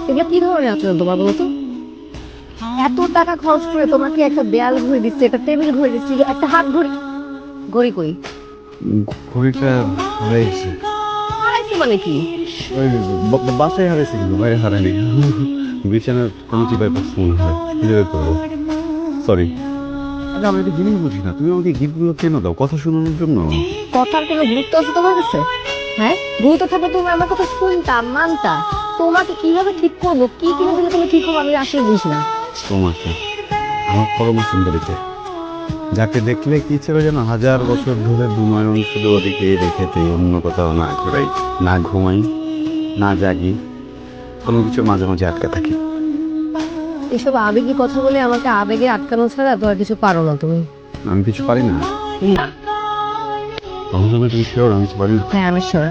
এগুলো কি ধরনের আচরণ তোমার বলো তো? এত টাকা খরচ করে তোমাকে একটা দেয়াল ঘড়ি দিচ্ছে, একটা টেবিল ঘড়ি দিচ্ছে, একটা হাত ঘড়ি। ঘড়ি কই? ঘড়িটা হারাইছে। হারাইছে মানে কি? ওই বাসায় হারাইছে, কিন্তু বাইরে হারায়নি। বিছানার কোনো চিপায় পড়ছে মনে হয়, খুঁজে বের করবো। সরি। আরে আমি একটা জিনিস বুঝি না, তুমি আমাকে গিফটগুলো কেন দাও? কথা শোনানোর জন্য? কথার কোনো গুরুত্ব আছে তোমার কাছে? হ্যাঁ, গুরুত্ব থাকলে তুমি আমার কথা শুনতা, মানতা। তোমাকে কিভাবে ঠিক করবো, কি কিনে দিলে তুমি ঠিক হবে, আমি আসলে বুঝি না। তোমাকে, আমার পরম সুন্দরীতে, যাকে দেখলে কি ছিল যেন 1000 বছর ধরে দুনয়ন শুধু ওদিকে রেখেতে, অন্য কোথাও না ঘুরাই, না ঘুমাই, না জাগি, কোনো কিছু মাঝে মাঝে আটকে থাকি। এসব আবেগী কথা বলে আমাকে আবেগে আটকানো ছাড়া তো আর কিছু পারো না তুমি। আমি কিছু পারি না। না। তখন তুমি শিওর আমি কিছু পারি না? হ্যাঁ, আমি শিওর।